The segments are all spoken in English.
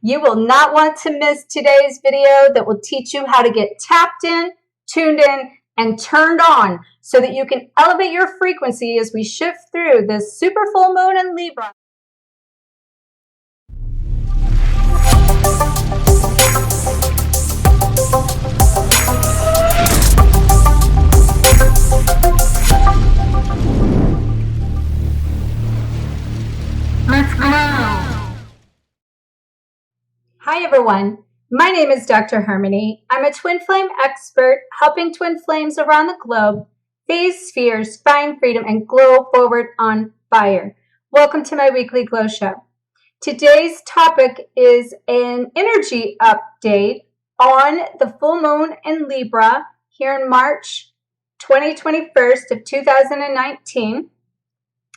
You will not want to miss today's video that will teach you how to get tapped in, tuned in, and turned on so that you can elevate your frequency as we shift through this super full moon in Libra. Let's go! Hi everyone, my name is Dr. Harmony. I'm a twin flame expert helping twin flames around the globe phase spheres, find freedom, and glow forward on fire. Welcome to my weekly glow show. Today's topic is an energy update on the full moon in Libra here in March 2021 of 2019.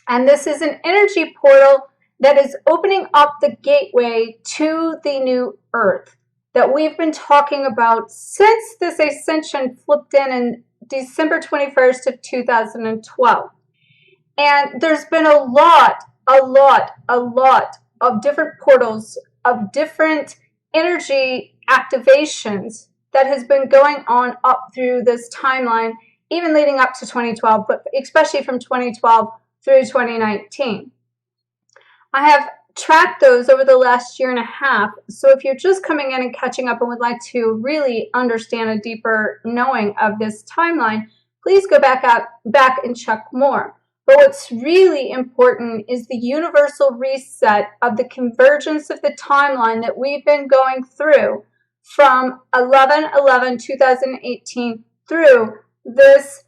And this is an energy portal that is opening up the gateway to the new Earth that we've been talking about since this ascension flipped in December 21st of 2012. And there's been a lot of different portals, of different energy activations that has been going on up through this timeline, even leading up to 2012, but especially from 2012 through 2019. I have tracked those over the last year and a half, so if you're just coming in and catching up and would like to really understand a deeper knowing of this timeline, please go back and check more. But what's really important is the universal reset of the convergence of the timeline that we've been going through from 11/11/2018 through this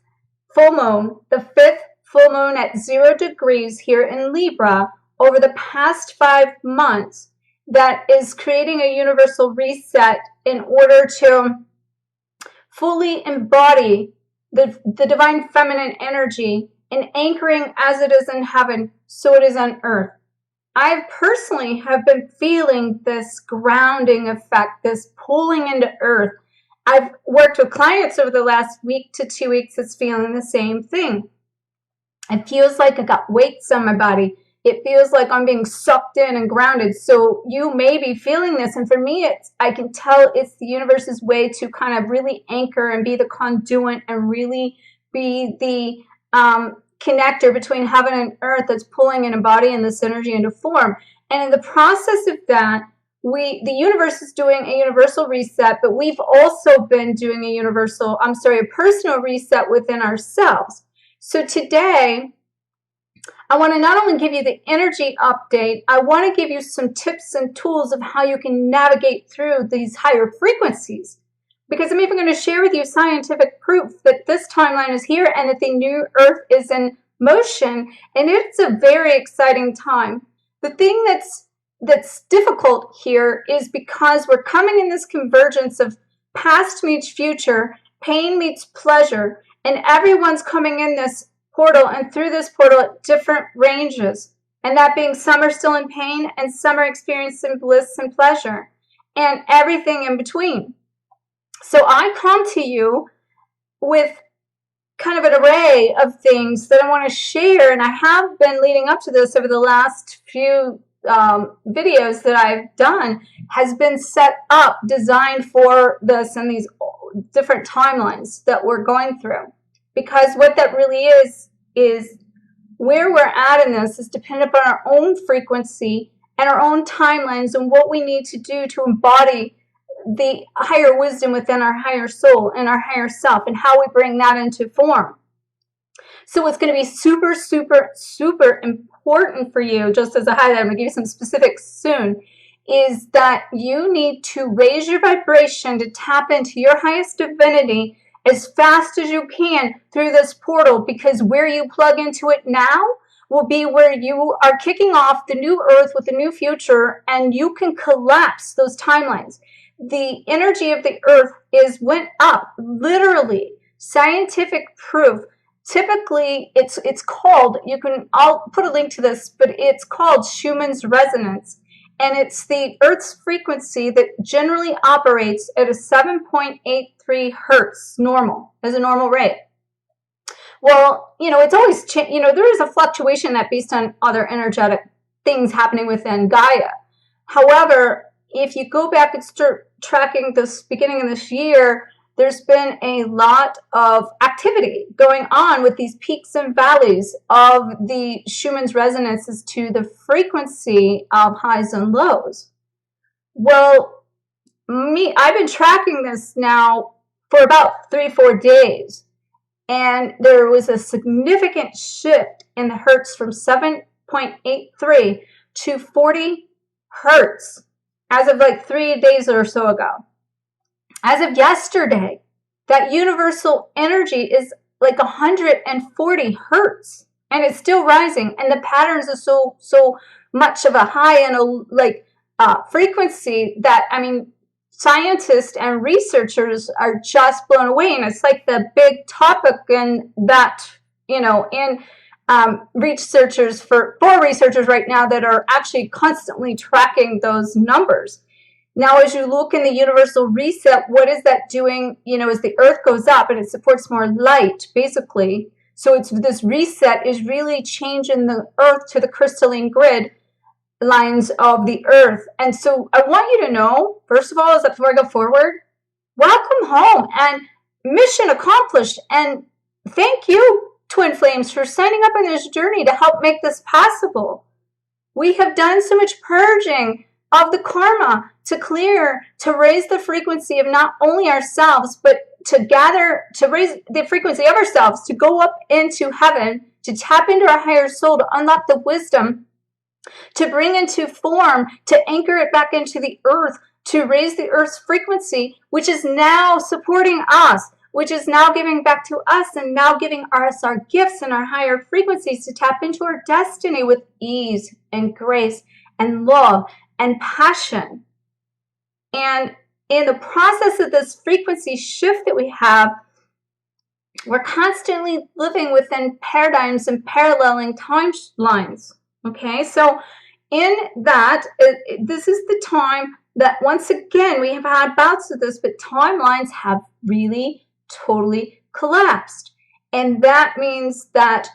full moon, the fifth full moon at 0 degrees here in Libra, over the past 5 months, that is creating a universal reset in order to fully embody the divine feminine energy and anchoring as it is in heaven, so it is on earth. I personally have been feeling this grounding effect, this pulling into earth. I've worked with clients over the last week to 2 weeks that's feeling the same thing. It feels like I got weights on my body. It feels like I'm being sucked in and grounded. So you may be feeling this. And for me, I can tell it's the universe's way to kind of really anchor and be the conduit and really be the connector between heaven and earth that's pulling in a body and this energy into form. And in the process of that, the universe is doing a universal reset, but we've also been doing a personal reset within ourselves. So today, I want to not only give you the energy update, I want to give you some tips and tools of how you can navigate through these higher frequencies. Because I'm even going to share with you scientific proof that this timeline is here and that the new Earth is in motion, and it's a very exciting time. The thing that's difficult here is because we're coming in this convergence of past meets future, pain meets pleasure, and everyone's coming in this portal and through this portal at different ranges, and that being some are still in pain and some are experiencing bliss and pleasure and everything in between. So I come to you with kind of an array of things that I want to share, and I have been leading up to this over the last few videos that I've done has been set up, designed for this and these different timelines that we're going through. Because what that really is where we're at in this is dependent upon our own frequency and our own timelines and what we need to do to embody the higher wisdom within our higher soul and our higher self and how we bring that into form. So what's going to be super, super, super important for you, just as a highlight, I'm going to give you some specifics soon, is that you need to raise your vibration to tap into your highest divinity as fast as you can through this portal, because where you plug into it now will be where you are kicking off the new Earth with the new future, and you can collapse those timelines. The energy of the Earth went up, literally, scientific proof. Typically, it's called, I'll put a link to this, but it's called Schumann's resonance. And it's the Earth's frequency that generally operates at a 7.83 hertz normal, as a normal rate. Well, it's always, there is a fluctuation in that based on other energetic things happening within Gaia. However, if you go back and start tracking this beginning of this year, there's been a lot of activity going on with these peaks and valleys of the Schumann's resonances to the frequency of highs and lows. Well, I've been tracking this now for about 3-4 days, and there was a significant shift in the hertz from 7.83 to 40 hertz as of like 3 days or so ago. As of yesterday, that universal energy is like 140 hertz, and it's still rising, and the patterns are so much of a high and a frequency that, I mean, scientists and researchers are just blown away. And it's like the big topic in that, researchers for researchers right now that are actually constantly tracking those numbers. Now, as you look in the universal reset, what is that doing? As the earth goes up and it supports more light, basically. So this reset is really changing the earth to the crystalline grid lines of the earth. And so I want you to know, first of all, is that before I go forward, welcome home and mission accomplished. And thank you, Twin Flames, for signing up on this journey to help make this possible. We have done so much purging of the karma to clear, to raise the frequency of not only ourselves, but to raise the frequency of ourselves, to go up into heaven, to tap into our higher soul, to unlock the wisdom, to bring into form, to anchor it back into the earth, to raise the earth's frequency, which is now supporting us, which is now giving back to us and now giving us our gifts and our higher frequencies to tap into our destiny with ease and grace and love and passion. And in the process of this frequency shift that we have, we're constantly living within paradigms and paralleling timelines. Okay, so in that, this is the time that, once again, we have had bouts of this, but timelines have really totally collapsed. And that means that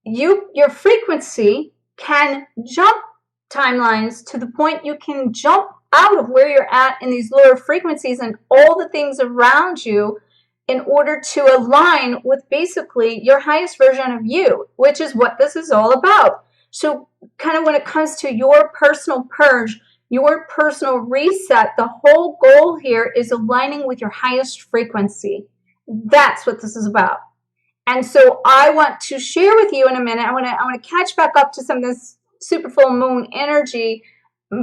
your frequency can jump timelines to the point you can jump out of where you're at in these lower frequencies and all the things around you in order to align with basically your highest version of you, which is what this is all about. So kind of when it comes to your personal purge, your personal reset, the whole goal here is aligning with your highest frequency. That's what this is about. And so I want to share with you in a minute, I want to catch back up to some of this super full moon energy,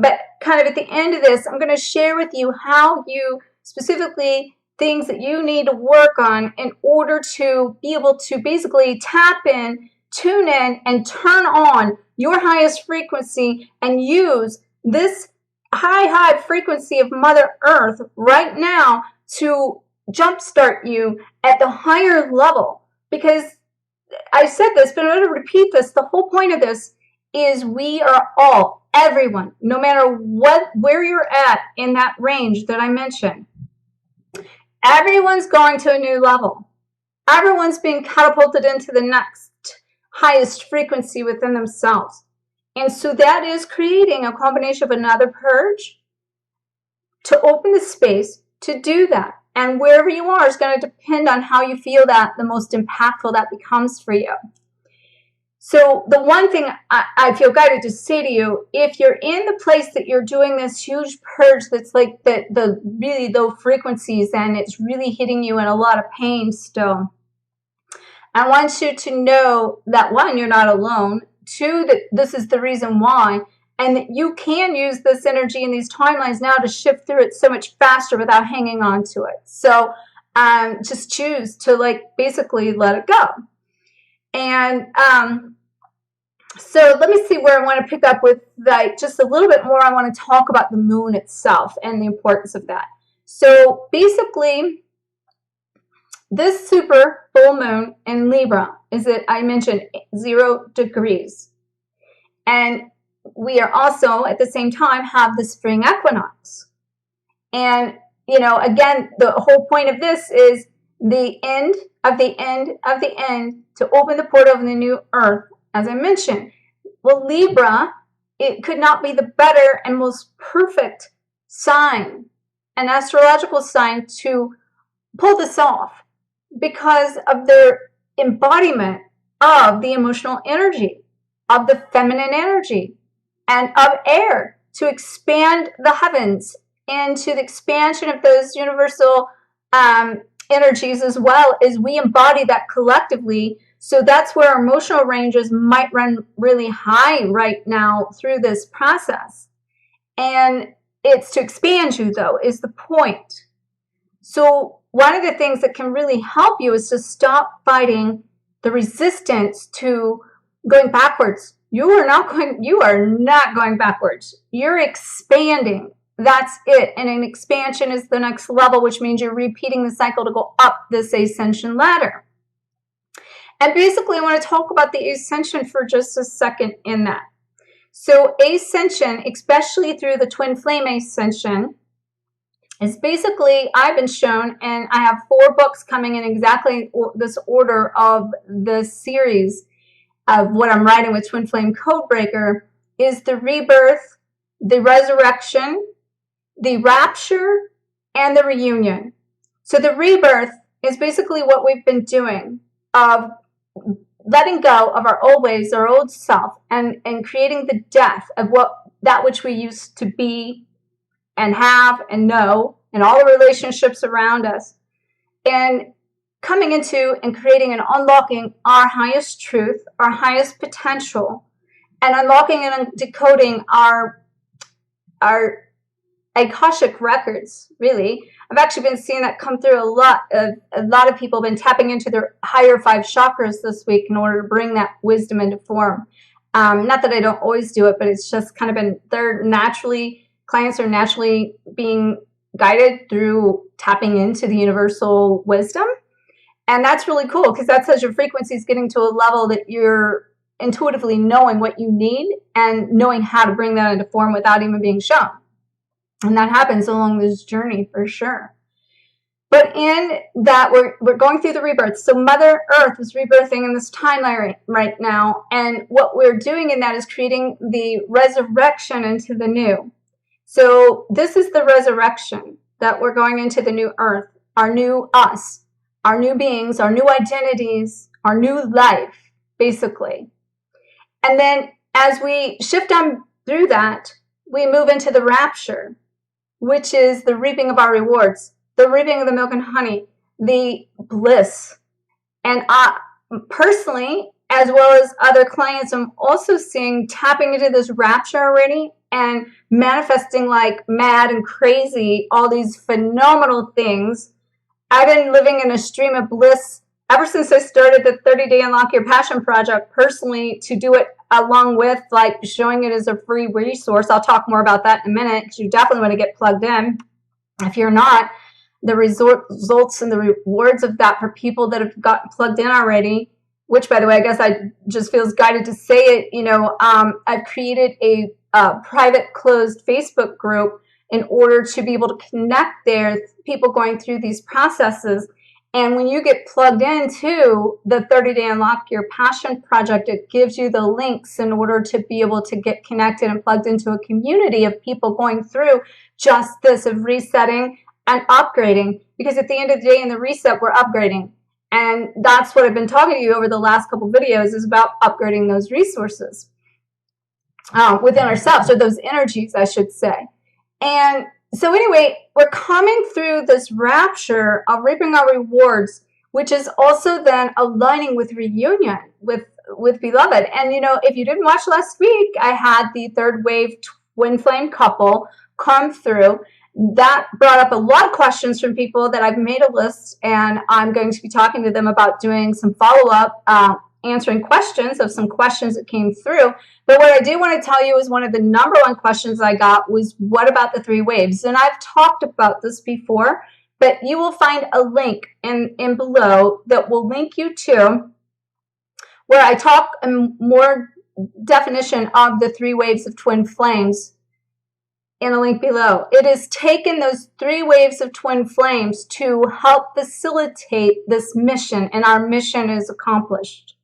but kind of at the end of this, I'm going to share with you how you specifically things that you need to work on in order to be able to basically tap in, tune in, and turn on your highest frequency and use this high frequency of Mother Earth right now to jumpstart you at the higher level. Because I said this, but I'm going to repeat this. The whole point of this is we are all, everyone, no matter where you're at in that range that I mentioned, everyone's going to a new level. Everyone's being catapulted into the next highest frequency within themselves. And so that is creating a combination of another purge to open the space to do that. And wherever you are is going to depend on how you feel that the most impactful that becomes for you. So the one thing I feel guided to say to you, if you're in the place that you're doing this huge purge that's like the really low frequencies and it's really hitting you in a lot of pain still, I want you to know that, one, you're not alone. Two, that this is the reason why, and that you can use this energy in these timelines now to shift through it so much faster without hanging on to it. So just choose to basically let it go. And so let me see where I want to pick up with just a little bit more. I want to talk about the moon itself and the importance of that. So basically, this super full moon in Libra is that I mentioned 0 degrees. And we are also at the same time have the spring equinox. And, again, the whole point of this is the end of the end of the end to open the portal of the new earth, as I mentioned. Well, Libra, it could not be the better and most perfect sign, an astrological sign, to pull this off because of their embodiment of the emotional energy, of the feminine energy, and of air, to expand the heavens into the expansion of those universal energies, as well as we embody that collectively. So that's where our emotional ranges might run really high right now through this process. And it's to expand you, though, is the point. So one of the things that can really help you is to stop fighting the resistance to going backwards. You are not going backwards. You're expanding. That's it. And an expansion is the next level, which means you're repeating the cycle to go up this ascension ladder. And basically, I want to talk about the ascension for just a second in that. So ascension, especially through the twin flame ascension, is basically, I've been shown, and I have 4 books coming in exactly this order of the series of what I'm writing with Twin Flame Codebreaker, is the rebirth, the resurrection, the rapture, and the reunion. So the rebirth is basically what we've been doing of letting go of our old ways, our old self, and creating the death of that which we used to be and have and know, and all the relationships around us, and coming into and creating and unlocking our highest truth, our highest potential, and unlocking and decoding our Akashic records, really. I've actually been seeing that come through a lot of people have been tapping into their higher 5 chakras this week in order to bring that wisdom into form. Not that I don't always do it, but it's just kind of been, clients are naturally being guided through tapping into the universal wisdom. And that's really cool, because that says your frequency is getting to a level that you're intuitively knowing what you need and knowing how to bring that into form without even being shown. And that happens along this journey for sure. But in that, we're going through the rebirth. So Mother Earth is rebirthing in this timeline right now. And what we're doing in that is creating the resurrection into the new. So this is the resurrection, that we're going into the new earth, our new us, our new beings, our new identities, our new life, basically. And then as we shift on through that, we move into the rapture, which is the reaping of our rewards, the reaping of the milk and honey, the bliss. And personally, as well as other clients, I'm also seeing tapping into this rapture already and manifesting like mad and crazy all these phenomenal things. I've been living in a stream of bliss ever since I started the 30-day Unlock Your Passion project personally, to do it along with like showing it as a free resource. I'll talk more about that in a minute, because you definitely want to get plugged in. If you're not, the results and the rewards of that for people that have gotten plugged in already, which, by the way, I guess I just feels guided to say it, I've created a private closed Facebook group in order to be able to connect there, people going through these processes. And when you get plugged into the 30-day Unlock Your Passion project, it gives you the links in order to be able to get connected and plugged into a community of people going through just this, of resetting and upgrading. Because at the end of the day, in the reset, we're upgrading. And that's what I've been talking to you over the last couple videos, is about upgrading those resources within ourselves, or those energies, I should say. And so anyway, we're coming through this rapture of reaping our rewards, which is also then aligning with reunion with beloved. And if you didn't watch last week, I had the third wave twin flame couple come through. That brought up a lot of questions from people that I've made a list, and I'm going to be talking to them about doing some follow-up, answering questions of some questions that came through. But what I do want to tell you is one of the number 1 questions I got was, what about the 3 waves? And I've talked about this before, but you will find a link in below that will link you to where I talk in more definition of the 3 waves of twin flames in a link below. It has taken those 3 waves of twin flames to help facilitate this mission, and our mission is accomplished.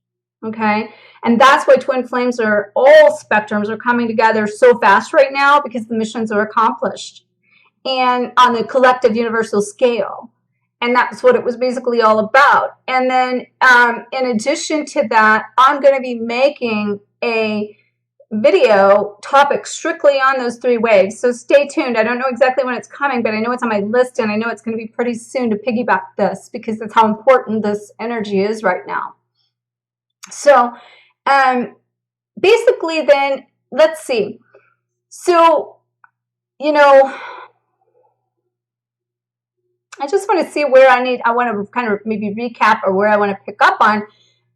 Okay, and that's why twin flames all spectrums are coming together so fast right now, because the missions are accomplished. and on the collective universal scale. And that's what it was basically all about. And then in addition to that, I'm going to be making a video topic strictly on those 3 waves. So stay tuned. I don't know exactly when it's coming, but I know it's on my list, and I know it's going to be pretty soon to piggyback this, because that's how important this energy is right now. So basically then, let's see. So, you know, I just want to see where I want to kind of maybe recap, or where I want to pick up on.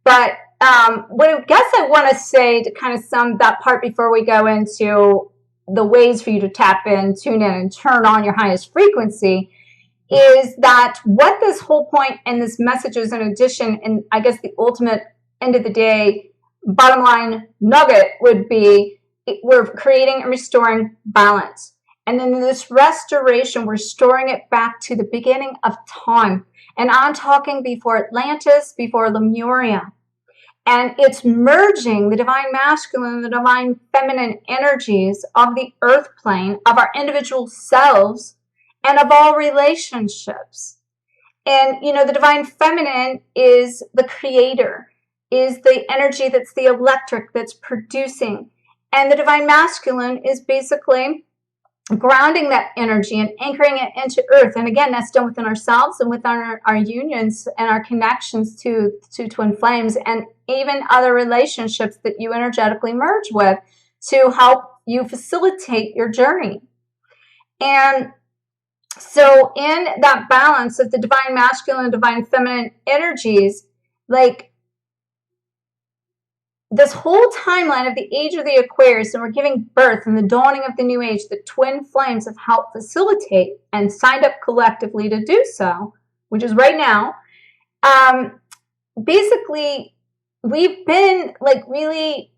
But what I guess I want to say to kind of sum that part before we go into the ways for you to tap in, tune in, and turn on your highest frequency, is that what this whole point and this message is, in addition, and I guess the ultimate end of the day bottom line nugget would be, we're creating and restoring balance. And then this restoration, we're restoring it back to the beginning of time. And I'm talking before Atlantis, before Lemuria. And it's merging the divine masculine and the divine feminine energies of the earth plane, of our individual selves, and of all relationships. And, you know, the divine feminine is the creator, is the energy that's the electric that's producing. And the divine masculine is basically grounding that energy and anchoring it into earth. And again, that's done within ourselves and within our unions and our connections to twin flames, and even other relationships that you energetically merge with, to help you facilitate your journey. And so in that balance of the divine masculine and divine feminine energies, like this whole timeline of the age of the Aquarius, and we're giving birth and the dawning of the new age, the twin flames have helped facilitate and signed up collectively to do so, which is right now. Basically, we've been like really,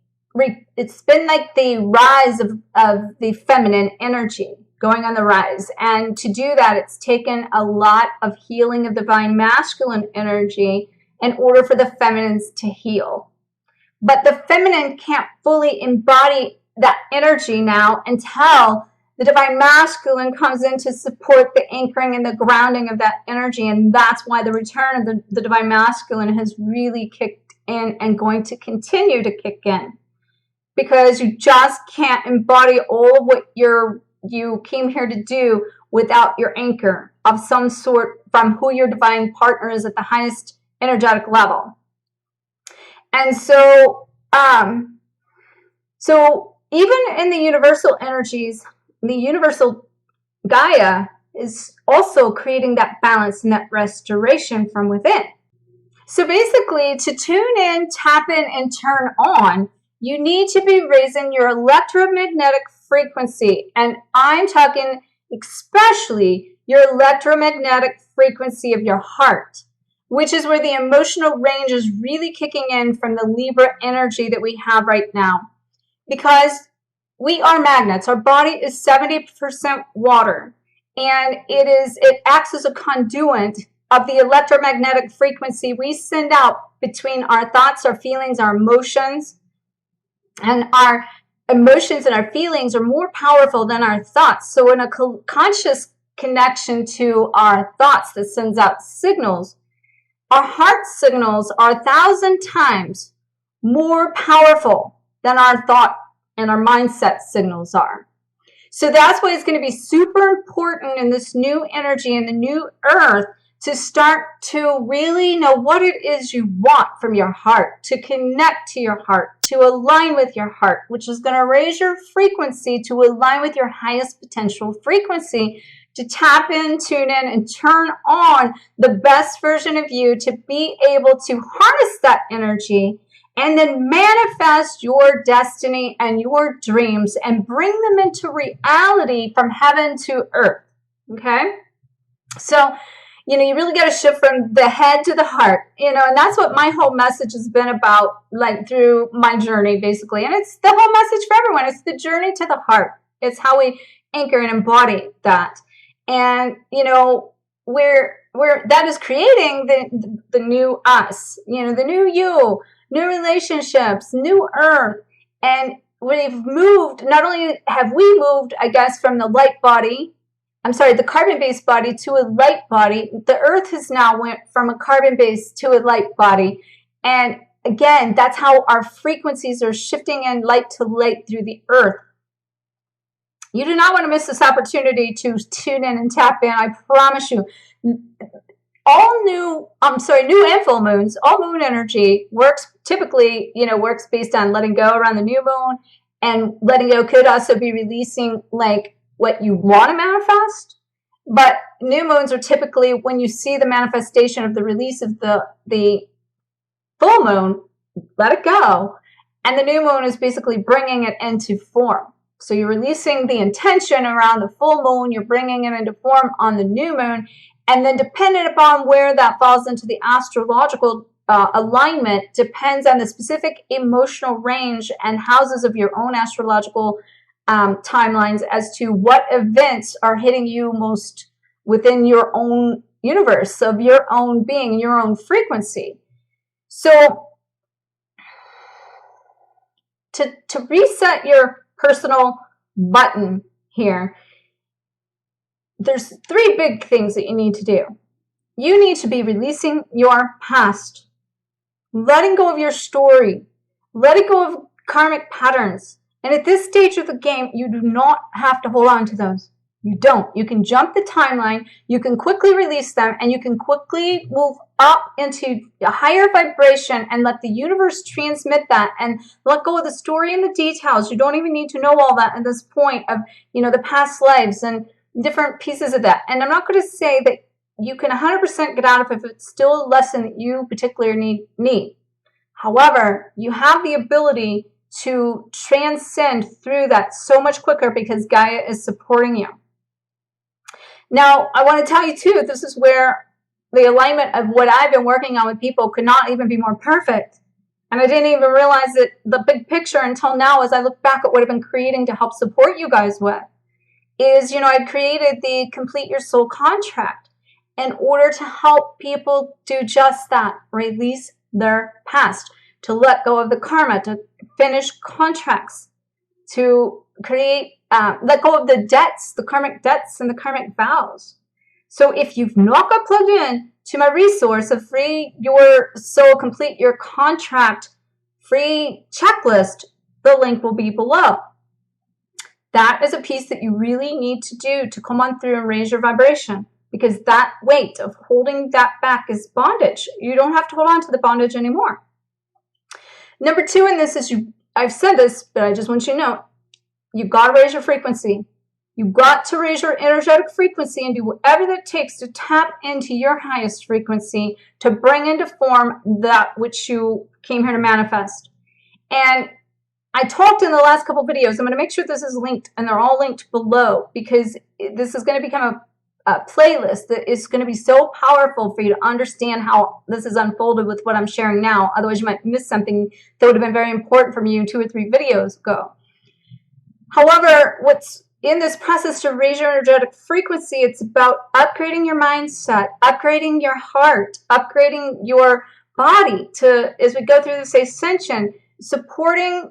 it's been like the rise of the feminine energy going on the rise. And to do that, it's taken a lot of healing of divine masculine energy in order for the feminines to heal. But the feminine can't fully embody that energy now until the divine masculine comes in to support the anchoring and the grounding of that energy. And that's why the return of the divine masculine has really kicked in and going to continue to kick in. Because you just can't embody all of what you came here to do without your anchor of some sort from who your divine partner is at the highest energetic level. And so, so even in the universal energies, the universal Gaia is also creating that balance and that restoration from within. So basically, to tune in, tap in, and turn on, you need to be raising your electromagnetic frequency. And I'm talking especially your electromagnetic frequency of your heart, which is where the emotional range is really kicking in from the Libra energy that we have right now. Because we are magnets. Our body is 70% water, and it acts as a conduit of the electromagnetic frequency we send out between our thoughts, our feelings, our emotions. And our emotions and our feelings are more powerful than our thoughts. So in a conscious connection to our thoughts that sends out signals, our heart signals are 1,000 times more powerful than our thought and our mindset signals are. So that's why it's going to be super important in this new energy and the new earth to start to really know what it is you want from your heart, to connect to your heart, to align with your heart, which is going to raise your frequency to align with your highest potential frequency, to tap in, tune in, and turn on the best version of you, to be able to harness that energy and then manifest your destiny and your dreams and bring them into reality from heaven to earth. Okay? So, you know, you really got to shift from the head to the heart, you know, and that's what my whole message has been about, like through my journey, basically. And it's the whole message for everyone. It's the journey to the heart. It's how we anchor and embody that. And, you know, where that is creating the new us, you know, the new you, new relationships, new earth. And we've moved, not only have we moved, I guess, from the light body the carbon-based body to a light body. The Earth has now went from a carbon-based to a light body. And again, that's how our frequencies are shifting in light to light through the Earth. You do not want to miss this opportunity to tune in and tap in. I promise you. All new and full moons, all moon energy works typically, works based on letting go around the new moon, and letting go could also be releasing like what you want to manifest. But new moons are typically when you see the manifestation of the release of the full moon, let it go. And the new moon is basically bringing it into form. So you're releasing the intention around the full moon, you're bringing it into form on the new moon. And then dependent upon where that falls into the astrological alignment depends on the specific emotional range and houses of your own astrological timelines as to what events are hitting you most within your own universe of your own being, your own frequency. So to reset your personal button here, there's 3 big things that you need to do. You need to be releasing your past, letting go of your story, letting go of karmic patterns. And at this stage of the game, you do not have to hold on to those. You don't. You can jump the timeline, you can quickly release them, and you can quickly move up into a higher vibration and let the universe transmit that and let go of the story and the details. You don't even need to know all that at this point of, the past lives and different pieces of that. And I'm not going to say that you can 100% get out of it if it's still a lesson that you particularly need. However, you have the ability to transcend through that so much quicker because Gaia is supporting you. Now, I want to tell you too, this is where the alignment of what I've been working on with people could not even be more perfect. And I didn't even realize that the big picture until now as I look back at what I've been creating to help support you guys with. Is, I created the Complete Your Soul contract in order to help people do just that, release their past, to let go of the karma, to finish contracts, to create, let go of the debts, the karmic debts and the karmic vows. So if you've not got plugged in to my resource of Free Your Soul, Complete Your Contract free checklist, the link will be below. That is a piece that you really need to do to come on through and raise your vibration, because that weight of holding that back is bondage. You don't have to hold on to the bondage anymore. Number 2 in this is I've said this, but I just want you to know, you've got to raise your frequency. You've got to raise your energetic frequency and do whatever that takes to tap into your highest frequency to bring into form that which you came here to manifest. And I talked in the last couple videos, I'm going to make sure this is linked, and they're all linked below, because this is going to become a playlist that is going to be so powerful for you to understand how this is unfolded with what I'm sharing now. Otherwise, you might miss something that would have been very important from you 2 or 3 videos ago. However, what's in this process to raise your energetic frequency, it's about upgrading your mindset, upgrading your heart, upgrading your body to, as we go through this ascension, supporting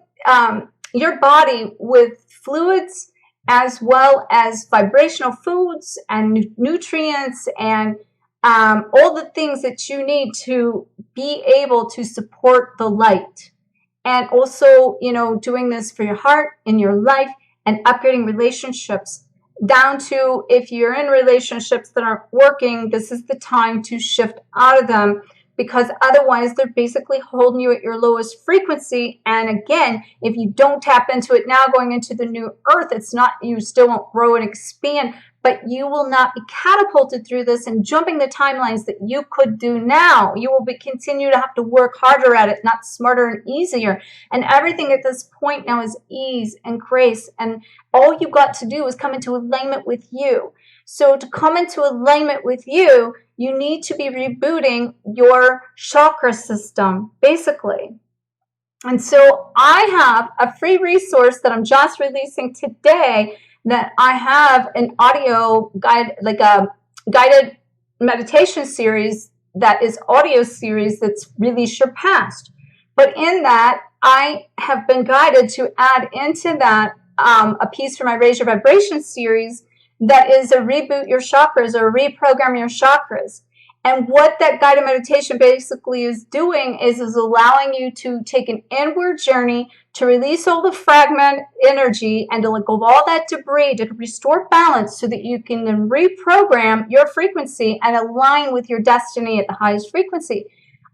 your body with fluids as well as vibrational foods and nutrients and all the things that you need to be able to support the light. And also, doing this for your heart, in your life, and upgrading relationships down to, if you're in relationships that aren't working, this is the time to shift out of them, because otherwise they're basically holding you at your lowest frequency. And again, if you don't tap into it now going into the new earth, it's not, you still won't grow and expand, but you will not be catapulted through this and jumping the timelines that you could do now. You will continue to have to work harder at it, not smarter and easier. And everything at this point now is ease and grace. And all you got to do is come into alignment with you. So to come into alignment with you, you need to be rebooting your chakra system, basically. And so I have a free resource that I'm just releasing today, that I have an audio guide, like a guided meditation series that is audio series that's Release Your Past. But in that, I have been guided to add into that a piece from my Raise Your Vibration series that is a reboot your chakras or reprogram your chakras. And what that guided meditation basically is doing is allowing you to take an inward journey to release all the fragment energy and to let go of all that debris to restore balance so that you can then reprogram your frequency and align with your destiny at the highest frequency.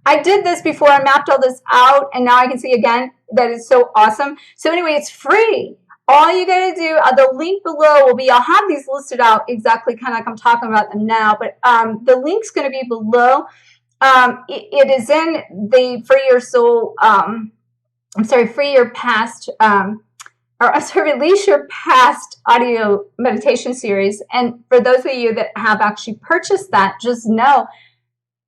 I did this before. I mapped all this out, and now I can see again that it's so awesome. So anyway, it's free. All you got to do, the link below will be, I'll have these listed out exactly kind of like I'm talking about them now, but the link's going to be below. It is in the Free Your Soul, Free Your Past, Release Your Past audio meditation series. And for those of you that have actually purchased that, just know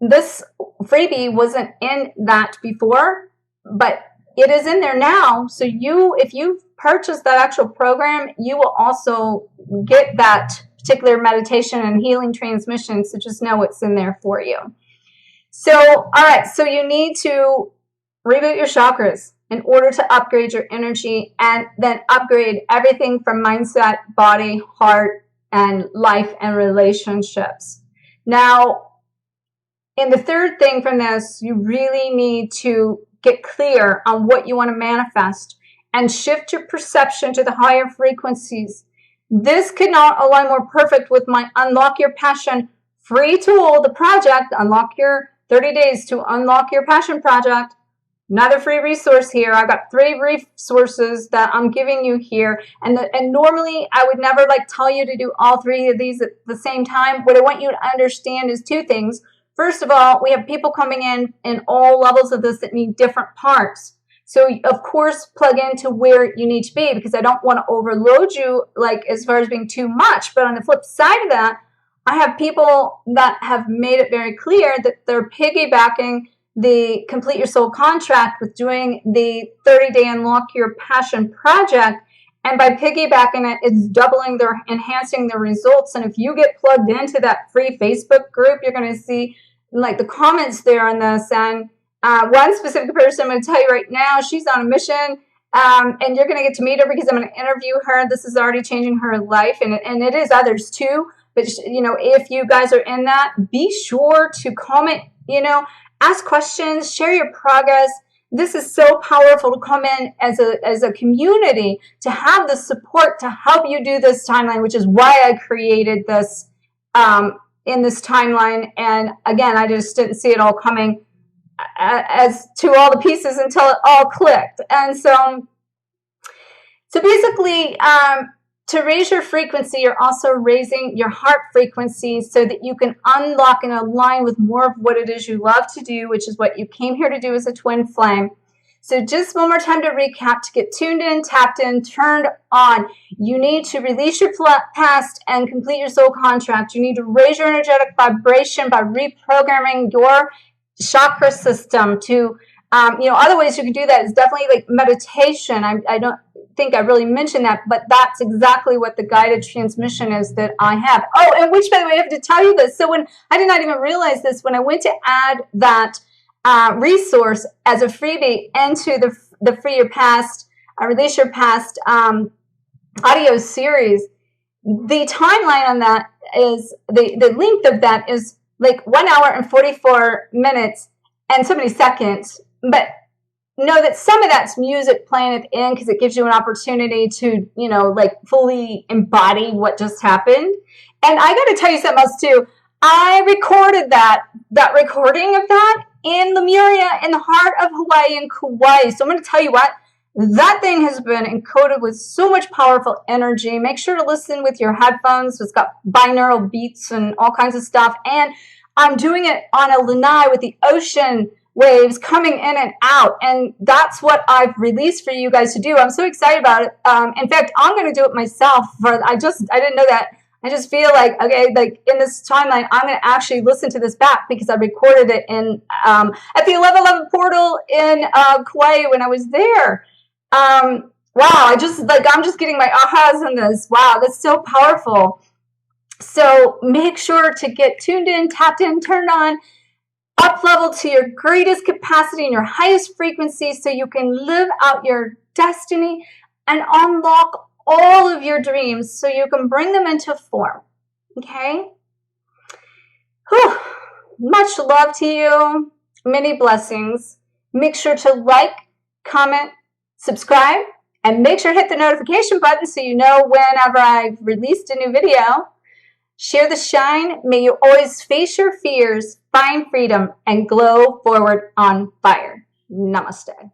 this freebie wasn't in that before, but it is in there now. So if you've purchased that actual program, you will also get that particular meditation and healing transmission. So just know it's in there for you. So, all right. So you need to reboot your chakras in order to upgrade your energy and then upgrade everything from mindset, body, heart, and life and relationships. Now, and the third thing from this, you really need to get clear on what you want to manifest and shift your perception to the higher frequencies. This could not align more perfect with my Unlock Your Passion free tool, the project, Unlock Your 30 Days to Unlock Your Passion project. Another free resource here. I've got 3 resources that I'm giving you here. And normally I would never tell you to do all 3 of these at the same time. What I want you to understand is 2 things. First of all, we have people coming in all levels of this that need different parts. So, of course, plug into where you need to be, because I don't want to overload you as far as being too much. But on the flip side of that, I have people that have made it very clear that they're piggybacking the Complete Your Soul contract with doing the 30-day Unlock Your Passion project. And by piggybacking it, it's enhancing their results. And if you get plugged into that free Facebook group, you're going to see the comments there on this. And one specific person, I'm going to tell you right now, she's on a mission, and you're going to get to meet her because I'm going to interview her. This is already changing her life, and it is others too. But if you guys are in that, be sure to comment, ask questions, share your progress. This is so powerful to come in as a community, to have the support to help you do this timeline, which is why I created this in this timeline. And again, I just didn't see it all coming as to all the pieces until it all clicked. And so basically, to raise your frequency, you're also raising your heart frequency so that you can unlock and align with more of what it is you love to do, which is what you came here to do as a twin flame. So just one more time to recap, to get tuned in, tapped in, turned on, you need to release your past and complete your soul contract. You need to raise your energetic vibration by reprogramming your chakra system to, other ways you can do that is definitely meditation. I don't think I really mentioned that, but that's exactly what the guided transmission is that I have. Oh, and which, by the way, I have to tell you this. So when I did not even realize this, when I went to add that resource as a freebie into the Free Your Past, Release Your Past audio series, the timeline on that is, the length of that is 1 hour and 44 minutes and so many seconds. But know that some of that's music playing at the end because it gives you an opportunity to, fully embody what just happened. And I got to tell you something else too. I recorded that recording of that in Lemuria, in the heart of Hawaii and Kauai. So I'm going to tell you what, that thing has been encoded with so much powerful energy. Make sure to listen with your headphones. It's got binaural beats and all kinds of stuff. And I'm doing it on a lanai with the ocean waves coming in and out. And that's what I've released for you guys to do. I'm so excited about it. In fact, I'm going to do it myself. I didn't know that. I just feel okay, in this timeline, I'm going to actually listen to this back because I recorded it in at the 1111 portal in Kauai when I was there. Wow, I'm just getting my ahas on this. Wow, that's so powerful. So make sure to get tuned in, tapped in, turned on, up level to your greatest capacity and your highest frequency so you can live out your destiny and unlock all of your dreams so you can bring them into form. Okay? Whew. Much love to you. Many blessings. Make sure to like, comment, subscribe, and make sure to hit the notification button so you know whenever I've released a new video. Share the shine. May you always face your fears, find freedom, and glow forward on fire. Namaste.